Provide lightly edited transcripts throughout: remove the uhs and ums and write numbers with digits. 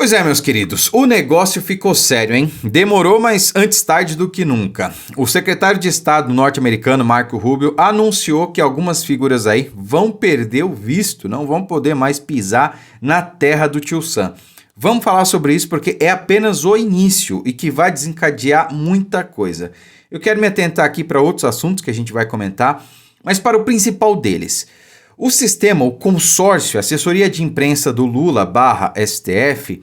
Pois é, meus queridos, o negócio ficou sério, hein? Demorou, mas antes tarde do que nunca. O secretário de Estado norte-americano, Marco Rubio, anunciou que algumas figuras aí vão perder o visto, não vão poder mais pisar na terra do Tio Sam. Vamos falar sobre isso porque é apenas o início e que vai desencadear muita coisa. Eu quero me atentar aqui para outros assuntos que a gente vai comentar, mas para o principal deles. O sistema, o consórcio, a assessoria de imprensa do Lula/STF,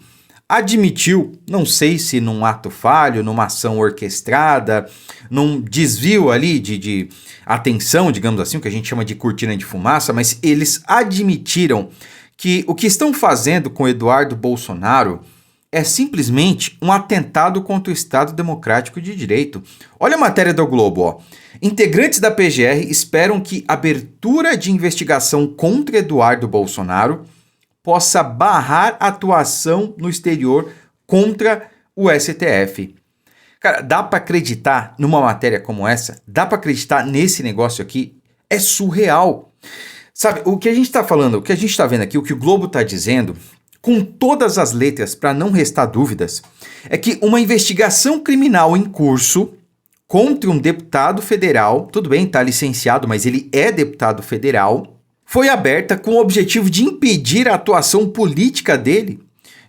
admitiu, não sei se num ato falho, numa ação orquestrada, num desvio ali de atenção, digamos assim, o que a gente chama de cortina de fumaça, mas eles admitiram que o que estão fazendo com Eduardo Bolsonaro é simplesmente um atentado contra o Estado Democrático de Direito. Olha a matéria do Globo, ó. Integrantes da PGR esperam que a abertura de investigação contra Eduardo Bolsonaro possa barrar atuação no exterior contra o STF. Cara, dá para acreditar numa matéria como essa? Dá para acreditar nesse negócio aqui? É surreal. Sabe, o que a gente está falando, o que a gente está vendo aqui, o que o Globo está dizendo, com todas as letras, para não restar dúvidas, é que uma investigação criminal em curso contra um deputado federal, tudo bem, está licenciado, mas ele é deputado federal, foi aberta com o objetivo de impedir a atuação política dele,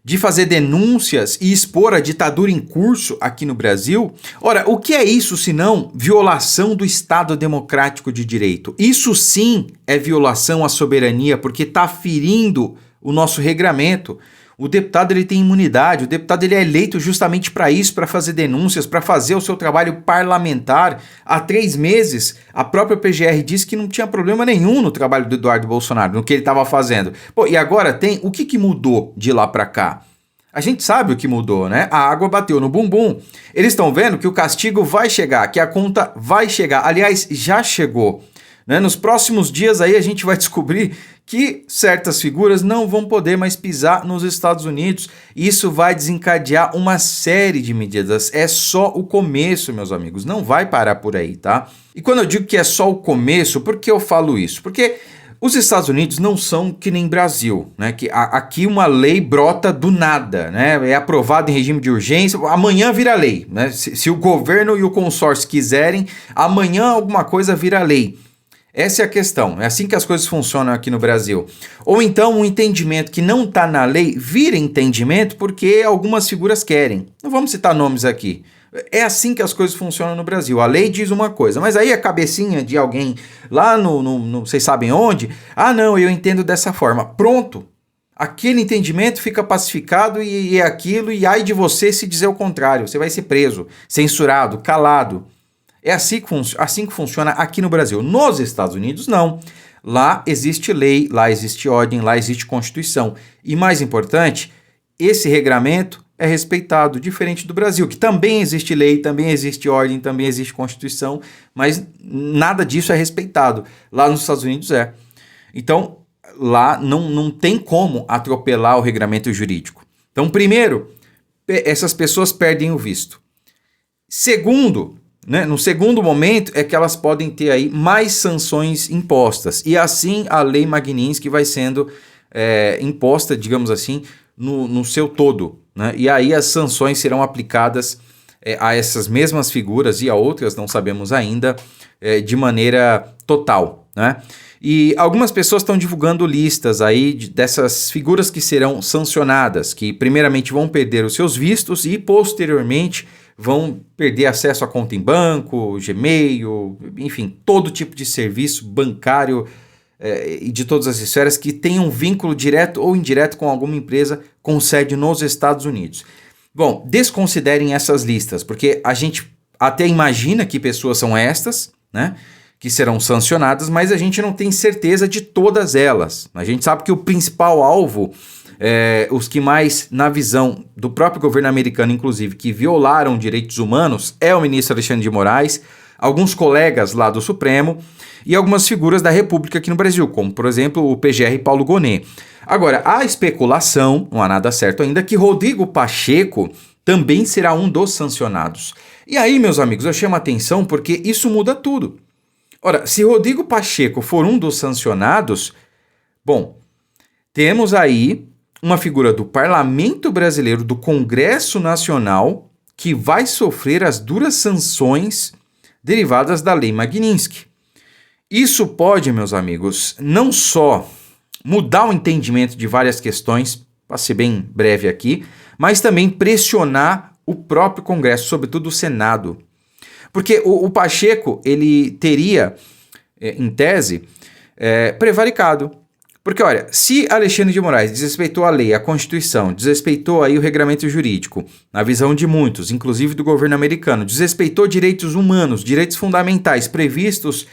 de fazer denúncias e expor a ditadura em curso aqui no Brasil. Ora, o que é isso senão violação do Estado Democrático de Direito? Isso sim é violação à soberania, porque está ferindo o nosso regramento. O deputado ele tem imunidade, o deputado ele é eleito justamente para isso, para fazer denúncias, para fazer o seu trabalho parlamentar. Há 3 meses, a própria PGR disse que não tinha problema nenhum no trabalho do Eduardo Bolsonaro, no que ele estava fazendo. Pô, e agora tem, o que mudou de lá para cá? A gente sabe o que mudou, né? A água bateu no bumbum. Eles estão vendo que o castigo vai chegar, que a conta vai chegar. Aliás, já chegou. Né? Nos próximos dias aí a gente vai descobrir que certas figuras não vão poder mais pisar nos Estados Unidos. Isso vai desencadear uma série de medidas. É só o começo, meus amigos. Não vai parar por aí, tá? E quando eu digo que é só o começo, por que eu falo isso? Porque os Estados Unidos não são que nem Brasil, né? Que aqui uma lei brota do nada, né? É aprovada em regime de urgência, amanhã vira lei, né? Se o governo e o consórcio quiserem, amanhã alguma coisa vira lei. Essa é a questão, é assim que as coisas funcionam aqui no Brasil. Ou então um entendimento que não está na lei vira entendimento porque algumas figuras querem. Não vamos citar nomes aqui. É assim que as coisas funcionam no Brasil. A lei diz uma coisa, mas aí a cabecinha de alguém lá no vocês sabem onde, não, eu entendo dessa forma. Pronto. Aquele entendimento fica pacificado e é aquilo, e ai de você se dizer o contrário. Você vai ser preso, censurado, calado. É assim que funciona aqui no Brasil. Nos Estados Unidos, não. Lá existe lei, lá existe ordem, lá existe Constituição. E mais importante, esse regramento é respeitado, diferente do Brasil, que também existe lei, também existe ordem, também existe Constituição, mas nada disso é respeitado. Lá nos Estados Unidos é. Então, lá não tem como atropelar o regramento jurídico. Então, primeiro, essas pessoas perdem o visto. Segundo, né, no segundo momento é que elas podem ter aí mais sanções impostas. E assim a lei Magnitsky vai sendo imposta, digamos assim, no seu todo. Né? E aí as sanções serão aplicadas a essas mesmas figuras e a outras, não sabemos ainda, de maneira total. Né? E algumas pessoas estão divulgando listas aí dessas figuras que serão sancionadas, que primeiramente vão perder os seus vistos e posteriormente vão perder acesso a conta em banco, Gmail, enfim, todo tipo de serviço bancário e de todas as esferas que tenham vínculo direto ou indireto com alguma empresa com sede nos Estados Unidos. Bom, desconsiderem essas listas, porque a gente até imagina que pessoas são estas, né, que serão sancionadas, mas a gente não tem certeza de todas elas. A gente sabe que o principal alvo, os que mais, na visão do próprio governo americano, inclusive, que violaram direitos humanos, é o ministro Alexandre de Moraes, alguns colegas lá do Supremo e algumas figuras da República aqui no Brasil, como, por exemplo, o PGR Paulo Gonet. Agora, há especulação, não há nada certo ainda, que Rodrigo Pacheco também será um dos sancionados. E aí, meus amigos, eu chamo a atenção porque isso muda tudo. Ora, se Rodrigo Pacheco for um dos sancionados, bom, temos aí uma figura do Parlamento Brasileiro, do Congresso Nacional, que vai sofrer as duras sanções derivadas da Lei Magnitsky. Isso pode, meus amigos, não só mudar o entendimento de várias questões, para ser bem breve aqui, mas também pressionar o próprio Congresso, sobretudo o Senado. Porque o Pacheco, ele teria, em tese, prevaricado. Porque, olha, se Alexandre de Moraes desrespeitou a lei, a Constituição, desrespeitou aí o regramento jurídico, na visão de muitos, inclusive do governo americano, desrespeitou direitos humanos, direitos fundamentais previstos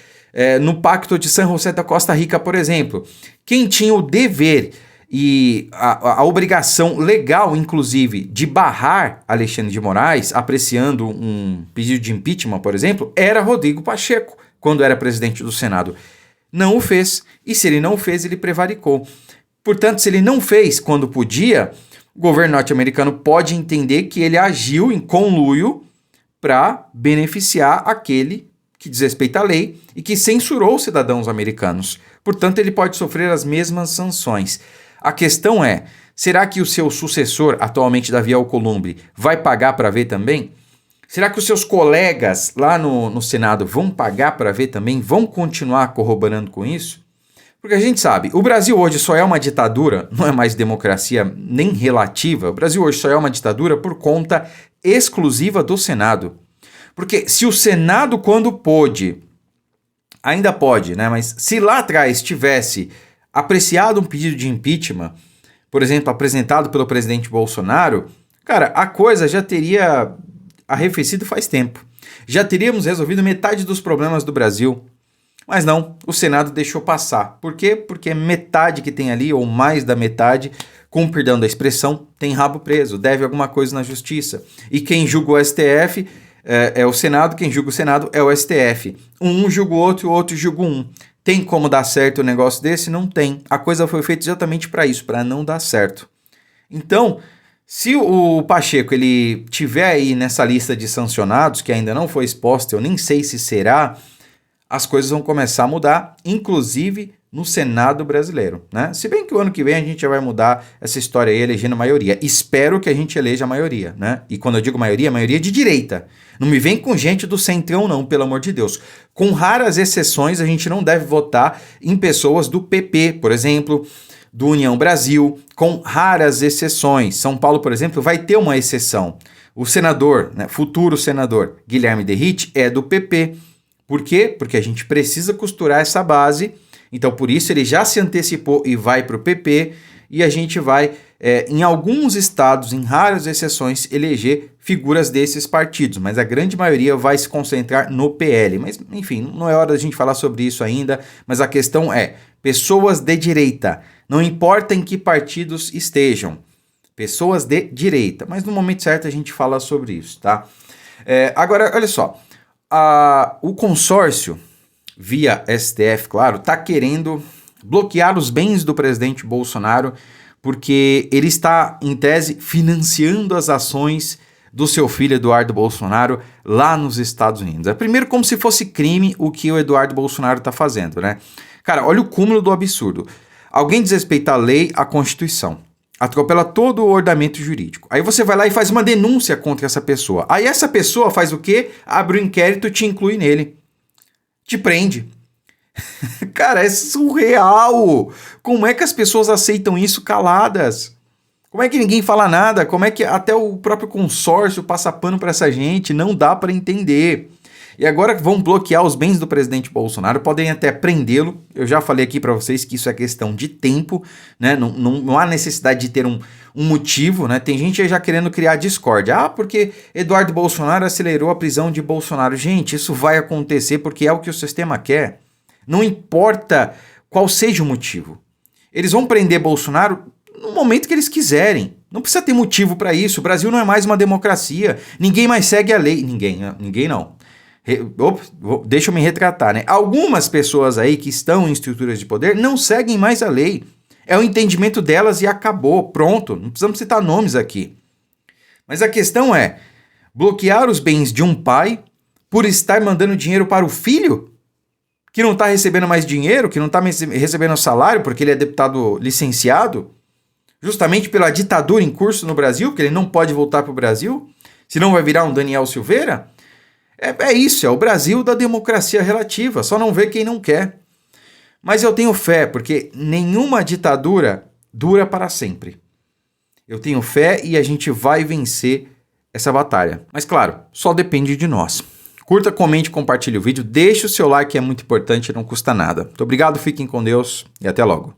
no Pacto de San José da Costa Rica, por exemplo, quem tinha o dever e a obrigação legal, inclusive, de barrar Alexandre de Moraes, apreciando um pedido de impeachment, por exemplo, era Rodrigo Pacheco, quando era presidente do Senado. Não o fez, e se ele não fez, ele prevaricou. Portanto, se ele não fez quando podia, o governo norte-americano pode entender que ele agiu em conluio para beneficiar aquele que desrespeita a lei e que censurou os cidadãos americanos. Portanto, ele pode sofrer as mesmas sanções. A questão é, será que o seu sucessor, atualmente Davi Alcolumbre, vai pagar para ver também? Será que os seus colegas lá no Senado vão pagar para ver também? Vão continuar corroborando com isso? Porque a gente sabe, o Brasil hoje só é uma ditadura, não é mais democracia nem relativa. O Brasil hoje só é uma ditadura por conta exclusiva do Senado. Porque se o Senado, quando pôde, ainda pode, né? Mas se lá atrás tivesse apreciado um pedido de impeachment, por exemplo, apresentado pelo presidente Bolsonaro, cara, a coisa já teria arrefecido faz tempo. Já teríamos resolvido metade dos problemas do Brasil. Mas não, o Senado deixou passar. Por quê? Porque metade que tem ali, ou mais da metade, com perdão da expressão, tem rabo preso, deve alguma coisa na justiça. E quem julga o STF é o Senado, quem julga o Senado é o STF. Um julga o outro julga um. Tem como dar certo um negócio desse? Não tem. A coisa foi feita exatamente para isso, para não dar certo. Então, se o Pacheco ele tiver aí nessa lista de sancionados, que ainda não foi exposta, eu nem sei se será, as coisas vão começar a mudar, inclusive no Senado brasileiro, né? Se bem que o ano que vem a gente já vai mudar essa história aí, elegendo maioria. Espero que a gente eleja a maioria, né? E quando eu digo maioria, maioria de direita. Não me vem com gente do centrão não, pelo amor de Deus. Com raras exceções, a gente não deve votar em pessoas do PP, por exemplo, do União Brasil, com raras exceções. São Paulo, por exemplo, vai ter uma exceção. O senador, né, futuro senador Guilherme Derrite é do PP. Por quê? Porque a gente precisa costurar essa base. Então, por isso, ele já se antecipou e vai para o PP, e a gente vai, em alguns estados, em raras exceções, eleger figuras desses partidos, mas a grande maioria vai se concentrar no PL. Mas, enfim, não é hora da gente falar sobre isso ainda, mas a questão é, pessoas de direita, não importa em que partidos estejam, pessoas de direita, mas no momento certo a gente fala sobre isso, tá? Agora, olha só, o consórcio, via STF, claro, está querendo bloquear os bens do presidente Bolsonaro porque ele está, em tese, financiando as ações do seu filho Eduardo Bolsonaro lá nos Estados Unidos. É primeiro como se fosse crime o que o Eduardo Bolsonaro está fazendo, né? Cara, olha o cúmulo do absurdo. Alguém desrespeita a lei, a Constituição, atropela todo o ordenamento jurídico. Aí você vai lá e faz uma denúncia contra essa pessoa. Aí essa pessoa faz o quê? Abre um inquérito e te inclui nele. Te prende. Cara, é surreal. Como é que as pessoas aceitam isso caladas? Como é que ninguém fala nada? Como é que até o próprio consórcio passa pano para essa gente? Não dá para entender. E agora vão bloquear os bens do presidente Bolsonaro, podem até prendê-lo. Eu já falei aqui para vocês que isso é questão de tempo, né? Não há necessidade de ter um motivo, né? Tem gente aí já querendo criar discórdia. Porque Eduardo Bolsonaro acelerou a prisão de Bolsonaro. Gente, isso vai acontecer porque é o que o sistema quer. Não importa qual seja o motivo. Eles vão prender Bolsonaro no momento que eles quiserem. Não precisa ter motivo para isso. O Brasil não é mais uma democracia. Ninguém mais segue a lei. Ninguém não. Deixa eu me retratar, né? Algumas pessoas aí que estão em estruturas de poder não seguem mais a lei. É o entendimento delas e acabou, pronto. Não precisamos citar nomes aqui. Mas a questão é, bloquear os bens de um pai por estar mandando dinheiro para o filho? Que não está recebendo mais dinheiro, que não está recebendo salário porque ele é deputado licenciado? Justamente pela ditadura em curso no Brasil, porque ele não pode voltar para o Brasil, senão vai virar um Daniel Silveira? É isso, é o Brasil da democracia relativa, só não vê quem não quer. Mas eu tenho fé, porque nenhuma ditadura dura para sempre. Eu tenho fé e a gente vai vencer essa batalha. Mas claro, só depende de nós. Curta, comente, compartilhe o vídeo, deixe o seu like, é muito importante, não custa nada. Muito obrigado, fiquem com Deus e até logo.